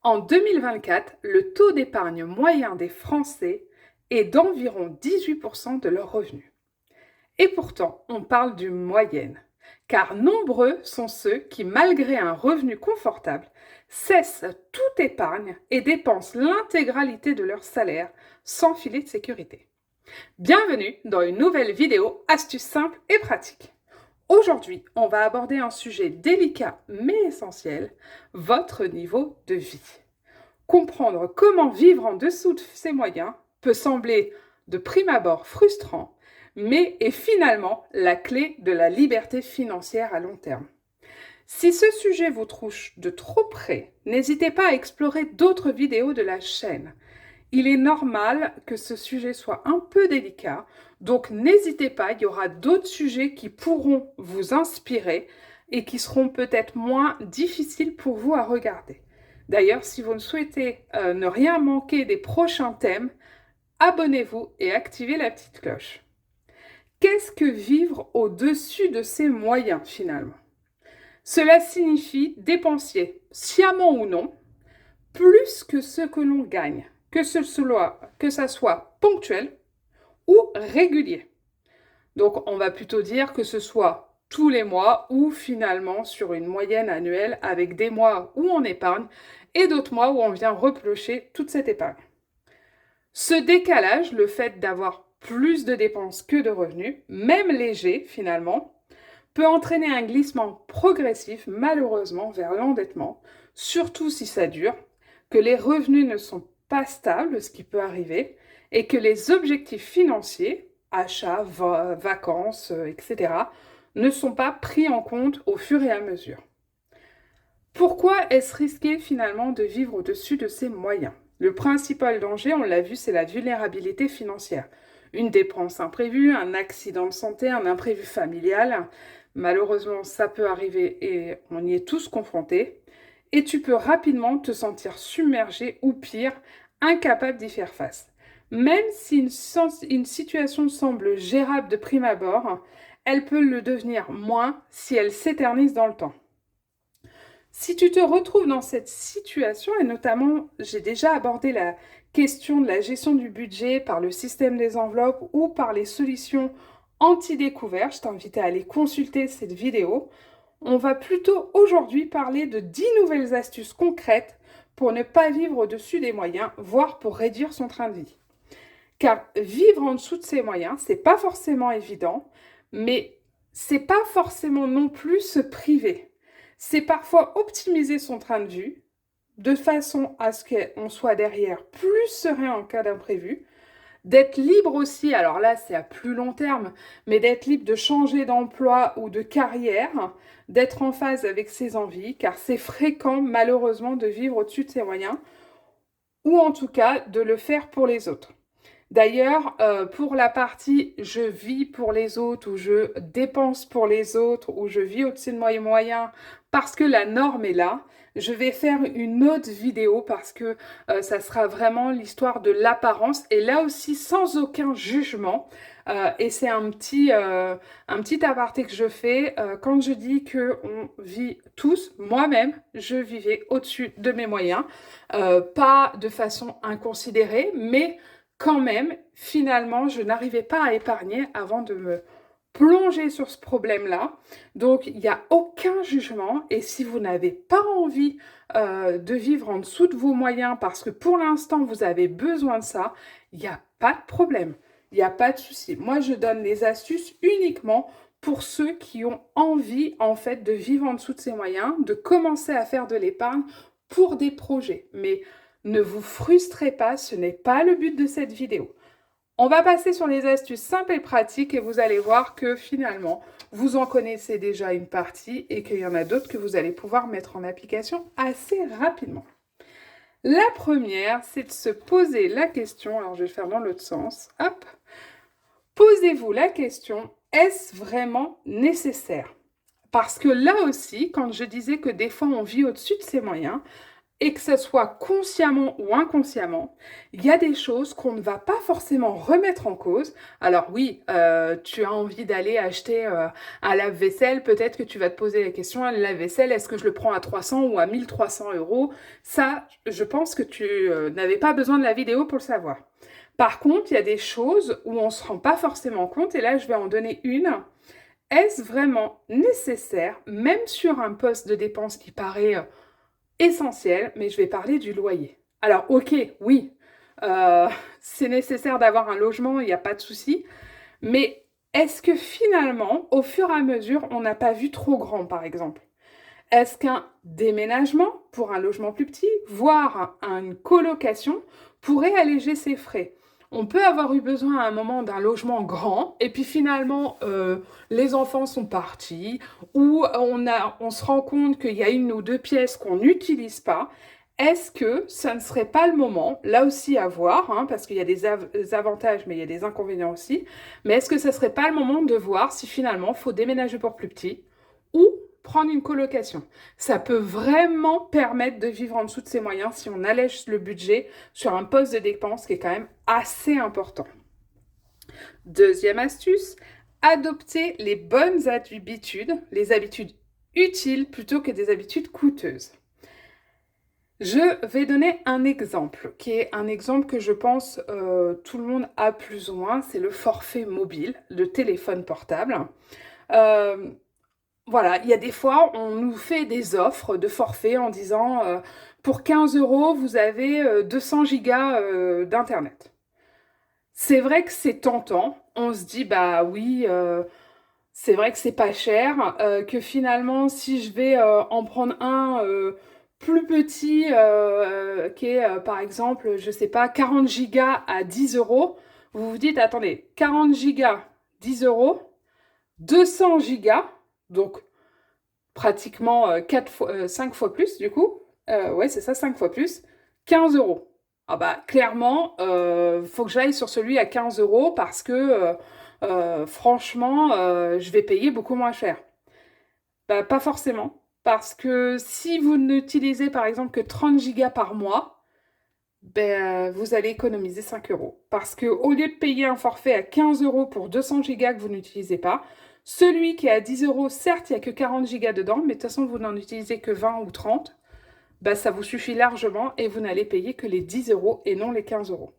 En 2024, le taux d'épargne moyen des Français est d'environ 18% de leurs revenus. Et pourtant, on parle d'une moyenne, car nombreux sont ceux qui, malgré un revenu confortable, cessent toute épargne et dépensent l'intégralité de leur salaire sans filet de sécurité. Bienvenue dans une nouvelle vidéo astuces simples et pratiques. Aujourd'hui, on va aborder un sujet délicat mais essentiel, votre niveau de vie. Comprendre comment vivre en dessous de ses moyens peut sembler de prime abord frustrant, mais est finalement la clé de la liberté financière à long terme. Si ce sujet vous touche de trop près, n'hésitez pas à explorer d'autres vidéos de la chaîne. Il est normal que ce sujet soit un peu délicat, donc n'hésitez pas, il y aura d'autres sujets qui pourront vous inspirer et qui seront peut-être moins difficiles pour vous à regarder. D'ailleurs, si vous ne souhaitez ne rien manquer des prochains thèmes, abonnez-vous et activez la petite cloche. Qu'est-ce que vivre au-dessus de ses moyens finalement? Cela signifie dépenser, sciemment ou non, plus que ce que l'on gagne, que ça soit ponctuel ou régulier. Donc on va plutôt dire que ce soit tous les mois ou finalement sur une moyenne annuelle avec des mois où on épargne et d'autres mois où on vient replocher toute cette épargne. Ce décalage, le fait d'avoir plus de dépenses que de revenus, même léger finalement, peut entraîner un glissement progressif malheureusement vers l'endettement, surtout si ça dure, que les revenus ne sont pas stables, ce qui peut arriver, et que les objectifs financiers, achats, vacances, etc., ne sont pas pris en compte au fur et à mesure. Pourquoi est-ce risqué finalement de vivre au-dessus de ses moyens? Le principal danger, on l'a vu, c'est la vulnérabilité financière. Une dépense imprévue, un accident de santé, un imprévu familial. Malheureusement, ça peut arriver et on y est tous confrontés. Et tu peux rapidement te sentir submergé ou pire, incapable d'y faire face. Même si une situation semble gérable de prime abord, elle peut le devenir moins si elle s'éternise dans le temps. Si tu te retrouves dans cette situation, et notamment j'ai déjà abordé la question de la gestion du budget par le système des enveloppes ou par les solutions anti-découvert, je t'invite à aller consulter cette vidéo. On va plutôt aujourd'hui parler de 10 nouvelles astuces concrètes pour ne pas vivre au-dessus des moyens, voire pour réduire son train de vie. Car vivre en dessous de ses moyens, c'est pas forcément évident, mais c'est pas forcément non plus se priver. C'est parfois optimiser son train de vue de façon à ce qu'on soit derrière plus serein en cas d'imprévu, d'être libre aussi, alors là c'est à plus long terme, mais d'être libre de changer d'emploi ou de carrière, d'être en phase avec ses envies, car c'est fréquent malheureusement de vivre au-dessus de ses moyens, ou en tout cas de le faire pour les autres. D'ailleurs, pour la partie je vis pour les autres ou je dépense pour les autres ou je vis au-dessus de mes moyens parce que la norme est là, je vais faire une autre vidéo parce que ça sera vraiment l'histoire de l'apparence et là aussi sans aucun jugement. Et c'est un petit aparté que je fais quand je dis qu'on vit tous, moi-même, je vivais au-dessus de mes moyens, pas de façon inconsidérée, mais quand même, finalement, je n'arrivais pas à épargner avant de me plonger sur ce problème-là. Donc, il n'y a aucun jugement. Et si vous n'avez pas envie de vivre en dessous de vos moyens parce que pour l'instant, vous avez besoin de ça, il n'y a pas de problème. Il n'y a pas de souci. Moi, je donne les astuces uniquement pour ceux qui ont envie, en fait, de vivre en dessous de ces moyens, de commencer à faire de l'épargne pour des projets. Mais ne vous frustrez pas, ce n'est pas le but de cette vidéo. On va passer sur les astuces simples et pratiques et vous allez voir que finalement, vous en connaissez déjà une partie et qu'il y en a d'autres que vous allez pouvoir mettre en application assez rapidement. La première, c'est de se poser la question, alors je vais le faire dans l'autre sens, hop. Posez-vous la question, est-ce vraiment nécessaire? Parce que là aussi, quand je disais que des fois on vit au-dessus de ses moyens, et que ce soit consciemment ou inconsciemment, il y a des choses qu'on ne va pas forcément remettre en cause. Alors oui, tu as envie d'aller acheter un lave-vaisselle, peut-être que tu vas te poser la question, un lave-vaisselle, est-ce que je le prends à 300 ou à 1 300 euros? Ça, je pense que tu n'avais pas besoin de la vidéo pour le savoir. Par contre, il y a des choses où on ne se rend pas forcément compte, et là, je vais en donner une. Est-ce vraiment nécessaire, même sur un poste de dépense qui paraît essentiel, mais je vais parler du loyer. Alors, ok, oui, euh, c'est nécessaire d'avoir un logement, il n'y a pas de souci, mais est-ce que finalement, au fur et à mesure, on n'a pas vu trop grand, par exemple? Est-ce qu'un déménagement pour un logement plus petit, voire une colocation, pourrait alléger ses frais? On peut avoir eu besoin à un moment d'un logement grand, et puis finalement, les enfants sont partis, ou on se rend compte qu'il y a une ou deux pièces qu'on n'utilise pas. Est-ce que ça ne serait pas le moment, là aussi à voir, hein, parce qu'il y a des avantages, mais il y a des inconvénients aussi, mais est-ce que ça ne serait pas le moment de voir si finalement il faut déménager pour plus petit, ou prendre une colocation? Ça peut vraiment permettre de vivre en dessous de ses moyens si on allège le budget sur un poste de dépense qui est quand même assez important. Deuxième astuce, adopter les bonnes habitudes, les habitudes utiles plutôt que des habitudes coûteuses. Je vais donner un exemple, qui est un exemple que je pense tout le monde a plus ou moins, c'est le forfait mobile, le téléphone portable. Euh, voilà, il y a des fois, on nous fait des offres de forfait en disant pour 15 euros, vous avez 200 gigas d'internet. C'est vrai que c'est tentant. On se dit, bah oui, c'est vrai que c'est pas cher, que finalement, si je vais en prendre un plus petit, qui est par exemple, je sais pas, 40 gigas à 10 euros, vous vous dites, attendez, 40 gigas, 10 euros, 200 gigas, donc pratiquement 5 fois plus du coup. Ouais, c'est ça, 5 fois plus. 15 euros. Ah bah clairement, faut que j'aille sur celui à 15 euros parce que franchement, je vais payer beaucoup moins cher. Bah, pas forcément. Parce que si vous n'utilisez par exemple que 30 gigas par mois, ben, vous allez économiser 5 euros. Parce que au lieu de payer un forfait à 15 euros pour 200 gigas que vous n'utilisez pas, celui qui est à 10 euros, certes, il n'y a que 40 gigas dedans, mais de toute façon, vous n'en utilisez que 20 ou 30, ben, ça vous suffit largement et vous n'allez payer que les 10 euros et non les 15 euros.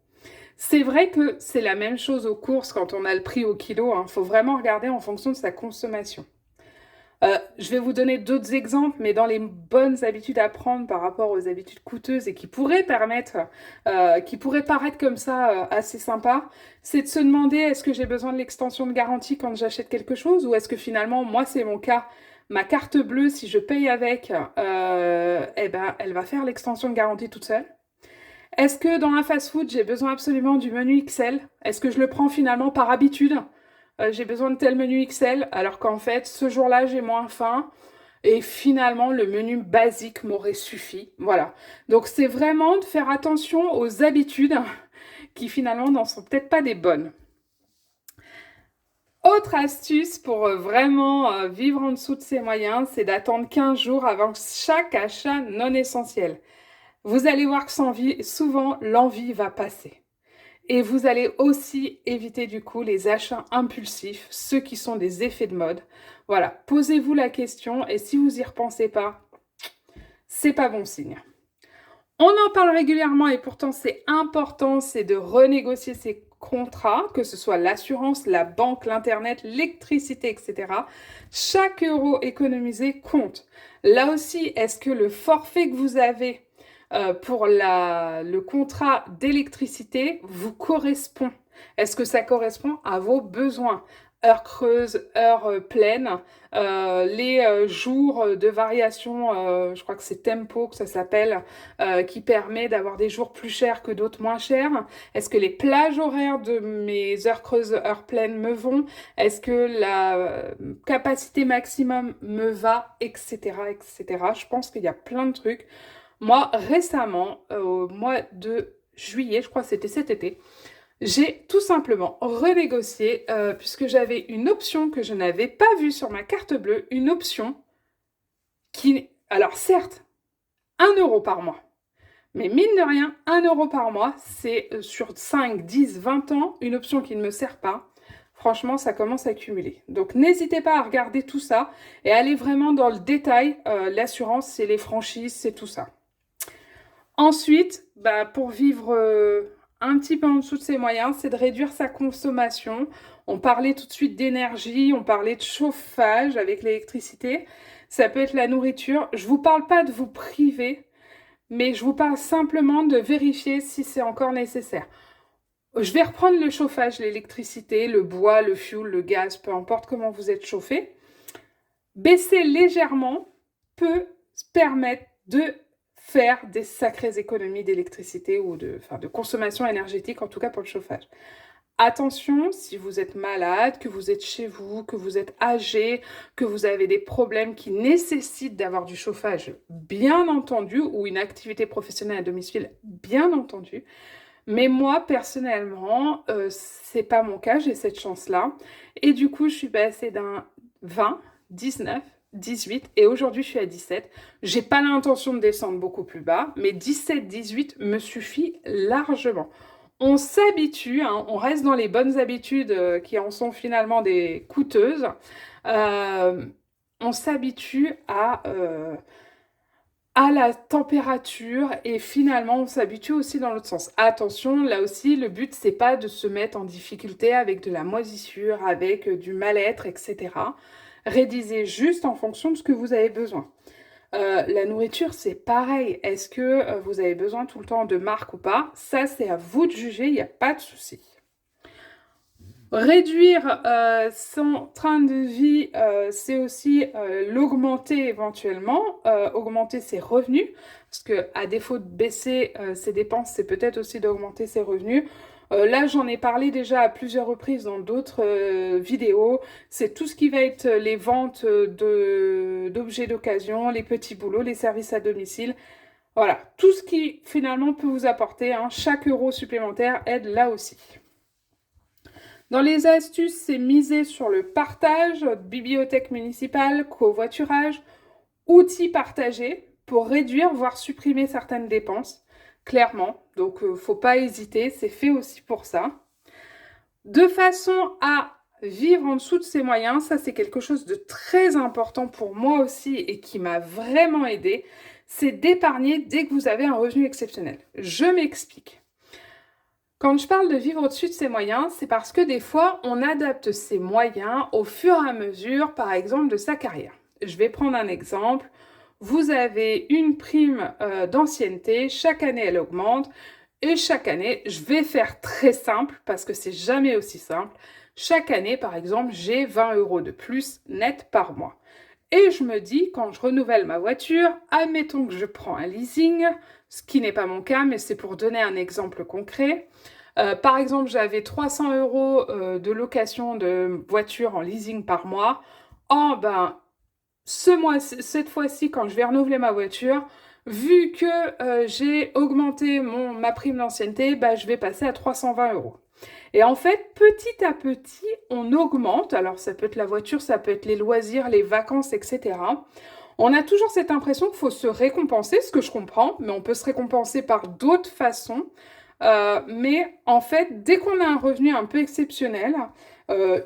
C'est vrai que c'est la même chose aux courses quand on a le prix au kilo. Il faut vraiment regarder en fonction de sa consommation. Je vais vous donner d'autres exemples, mais dans les bonnes habitudes à prendre par rapport aux habitudes coûteuses et qui pourraient permettre, qui pourraient paraître comme ça assez sympa, c'est de se demander est-ce que j'ai besoin de l'extension de garantie quand j'achète quelque chose ou est-ce que finalement, moi c'est mon cas, ma carte bleue, si je paye avec, eh ben, elle va faire l'extension de garantie toute seule. Est-ce que dans un fast-food, j'ai besoin absolument du menu XL? Est-ce que je le prends finalement par habitude? J'ai besoin de tel menu XL, alors qu'en fait, ce jour-là, j'ai moins faim. Et finalement, le menu basique m'aurait suffi. Voilà. Donc, c'est vraiment de faire attention aux habitudes qui finalement n'en sont peut-être pas des bonnes. Autre astuce pour vraiment vivre en dessous de ses moyens, c'est d'attendre 15 jours avant chaque achat non essentiel. Vous allez voir que souvent, l'envie va passer. Et vous allez aussi éviter du coup les achats impulsifs, ceux qui sont des effets de mode. Voilà, posez-vous la question et si vous n'y repensez pas, c'est pas bon signe. On en parle régulièrement et pourtant c'est important, c'est de renégocier ses contrats, que ce soit l'assurance, la banque, l'internet, l'électricité, etc. Chaque euro économisé compte. Là aussi, est-ce que le forfait que vous avez pour le contrat d'électricité vous correspond? Est-ce que ça correspond à vos besoins? Heures creuses, heures pleines, les jours de variation, je crois que c'est tempo que ça s'appelle, qui permet d'avoir des jours plus chers que d'autres moins chers. Est-ce que les plages horaires de mes heures creuses, heures pleines me vont? Est-ce que la capacité maximum me va, etc., etc. Je pense qu'il y a plein de trucs. Moi, récemment, au mois de juillet, je crois que c'était cet été, j'ai tout simplement renégocié, puisque j'avais une option que je n'avais pas vue sur ma carte bleue, une option qui, alors certes, 1 euro par mois. Mais mine de rien, 1 € par mois, c'est sur 5, 10, 20 ans, une option qui ne me sert pas. Franchement, ça commence à accumuler. Donc n'hésitez pas à regarder tout ça et aller vraiment dans le détail. L'assurance, c'est les franchises, c'est tout ça. Ensuite, pour vivre un petit peu en dessous de ses moyens, c'est de réduire sa consommation. On parlait tout de suite d'énergie, on parlait de chauffage avec l'électricité. Ça peut être la nourriture. Je ne vous parle pas de vous priver, mais je vous parle simplement de vérifier si c'est encore nécessaire. Je vais reprendre le chauffage, l'électricité, le bois, le fioul, le gaz, peu importe comment vous êtes chauffé. Baisser légèrement peut permettre de faire des sacrées économies d'électricité ou de consommation énergétique, en tout cas pour le chauffage. Attention, si vous êtes malade, que vous êtes chez vous, que vous êtes âgé, que vous avez des problèmes qui nécessitent d'avoir du chauffage, bien entendu, ou une activité professionnelle à domicile, bien entendu. Mais moi, personnellement, c'est pas mon cas, j'ai cette chance-là. Et du coup, je suis passée d'un 20, 19, 18 et aujourd'hui je suis à 17. J'ai pas l'intention de descendre beaucoup plus bas, mais 17, 18 me suffit largement. On s'habitue, hein, on reste dans les bonnes habitudes qui en sont finalement des coûteuses. On s'habitue à la température et finalement on s'habitue aussi dans l'autre sens. Attention, là aussi le but c'est pas de se mettre en difficulté avec de la moisissure, avec du mal-être, etc. Réduisez juste en fonction de ce que vous avez besoin. La nourriture c'est pareil, est-ce que vous avez besoin tout le temps de marque ou pas? Ça c'est à vous de juger, il n'y a pas de souci. Réduire son train de vie, c'est aussi l'augmenter éventuellement, augmenter ses revenus, parce que à défaut de baisser ses dépenses, c'est peut-être aussi d'augmenter ses revenus. Là, j'en ai parlé déjà à plusieurs reprises dans d'autres vidéos. C'est tout ce qui va être les ventes d'objets d'occasion, les petits boulots, les services à domicile. Voilà, tout ce qui finalement peut vous apporter, hein, chaque euro supplémentaire aide là aussi. Dans les astuces, c'est miser sur le partage, bibliothèque municipale, covoiturage, outils partagés pour réduire, voire supprimer certaines dépenses, clairement. Donc, faut pas hésiter, c'est fait aussi pour ça. De façon à vivre en dessous de ses moyens, ça c'est quelque chose de très important pour moi aussi et qui m'a vraiment aidé, c'est d'épargner dès que vous avez un revenu exceptionnel. Je m'explique. Quand je parle de vivre au-dessus de ses moyens, c'est parce que des fois, on adapte ses moyens au fur et à mesure, par exemple, de sa carrière. Je vais prendre un exemple. Vous avez une prime d'ancienneté, chaque année elle augmente, et chaque année, je vais faire très simple, parce que c'est jamais aussi simple. Chaque année, par exemple, j'ai 20 € de plus net par mois. Et je me dis, quand je renouvelle ma voiture, admettons que je prends un leasing, ce qui n'est pas mon cas, mais c'est pour donner un exemple concret. Par exemple, j'avais 300 € de location de voiture en leasing par mois. Oh ben, cette fois-ci, quand je vais renouveler ma voiture, vu que j'ai augmenté ma prime d'ancienneté, je vais passer à 320 €. Et en fait, petit à petit, on augmente. Alors, ça peut être la voiture, ça peut être les loisirs, les vacances, etc. On a toujours cette impression qu'il faut se récompenser, ce que je comprends, mais on peut se récompenser par d'autres façons. Mais en fait, dès qu'on a un revenu un peu exceptionnel,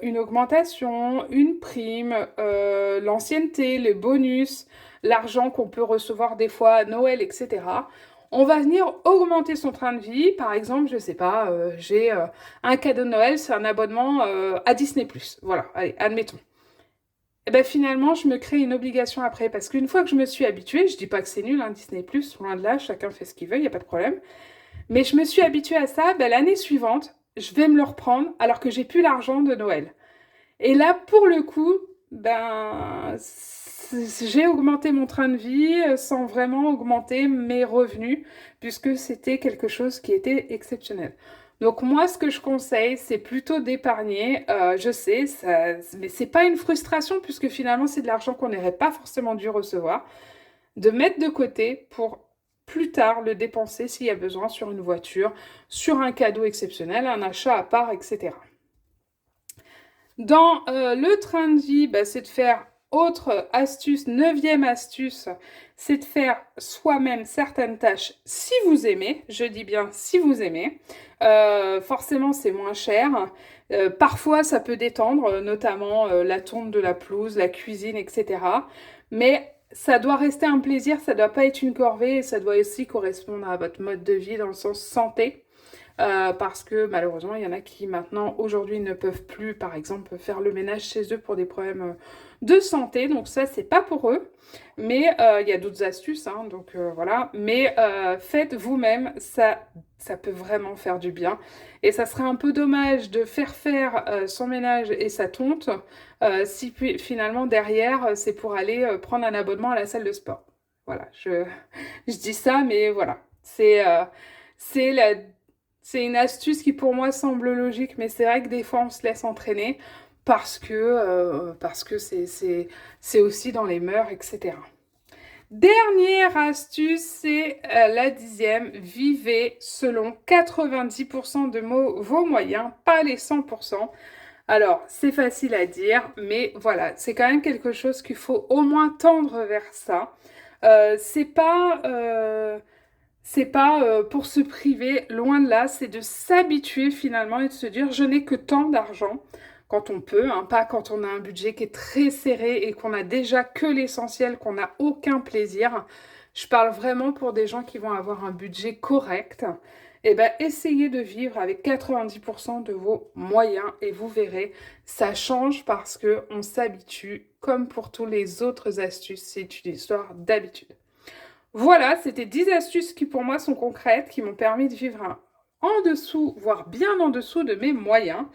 une augmentation, une prime, l'ancienneté, les bonus, l'argent qu'on peut recevoir des fois à Noël, etc., on va venir augmenter son train de vie. Par exemple, je sais pas, j'ai un cadeau de Noël, c'est un abonnement à Disney+. Voilà, allez, admettons. Et ben finalement, je me crée une obligation après, parce qu'une fois que je me suis habituée, je dis pas que c'est nul, hein, Disney+, loin de là, chacun fait ce qu'il veut, il n'y a pas de problème. Mais je me suis habituée à ça, l'année suivante, je vais me le reprendre alors que j'ai plus l'argent de Noël. Et là, pour le coup, j'ai augmenté mon train de vie sans vraiment augmenter mes revenus, puisque c'était quelque chose qui était exceptionnel. Donc moi, ce que je conseille, c'est plutôt d'épargner. Je sais, mais c'est pas une frustration, puisque finalement, c'est de l'argent qu'on n'aurait pas forcément dû recevoir. De mettre de côté pour plus tard le dépenser s'il y a besoin sur une voiture, sur un cadeau exceptionnel, un achat à part, etc. Dans le train de vie, c'est de faire Autre astuce, neuvième astuce, c'est de faire soi-même certaines tâches si vous aimez, je dis bien si vous aimez. Forcément, c'est moins cher. Parfois, ça peut détendre, notamment la tonte de la pelouse, la cuisine, etc. Mais ça doit rester un plaisir, ça ne doit pas être une corvée et ça doit aussi correspondre à votre mode de vie dans le sens santé. Parce que malheureusement, il y en a qui maintenant, aujourd'hui, ne peuvent plus, par exemple, faire le ménage chez eux pour des problèmes de santé. Donc ça, c'est pas pour eux. Mais il y a d'autres astuces, hein, donc voilà. Mais faites vous-même, ça peut vraiment faire du bien. Et ça serait un peu dommage de faire son ménage et sa tonte si finalement derrière, c'est pour aller prendre un abonnement à la salle de sport. Voilà, je dis ça, mais voilà. C'est la c'est une astuce qui pour moi semble logique, mais c'est vrai que des fois on se laisse entraîner parce que c'est aussi dans les mœurs, etc. Dernière astuce, c'est la 10e. Vivez selon 90% de vos moyens, pas les 100%. Alors, c'est facile à dire, mais voilà, c'est quand même quelque chose qu'il faut au moins tendre vers ça. C'est pas... c'est pas pour se priver, loin de là, c'est de s'habituer finalement et de se dire je n'ai que tant d'argent quand on peut, hein, pas quand on a un budget qui est très serré et qu'on a déjà que l'essentiel, qu'on n'a aucun plaisir. Je parle vraiment pour des gens qui vont avoir un budget correct. Eh ben, essayez de vivre avec 90% de vos moyens et vous verrez, ça change parce que on s'habitue, comme pour tous les autres astuces, c'est une histoire d'habitude. Voilà, c'était 10 astuces qui pour moi sont concrètes, qui m'ont permis de vivre en dessous, voire bien en dessous de mes moyens.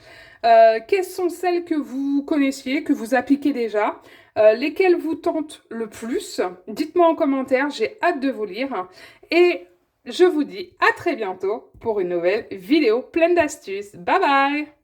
Quelles sont celles que vous connaissiez, que vous appliquez déjà? Lesquelles vous tentent le plus? Dites-moi en commentaire, j'ai hâte de vous lire. Et je vous dis à très bientôt pour une nouvelle vidéo pleine d'astuces. Bye bye!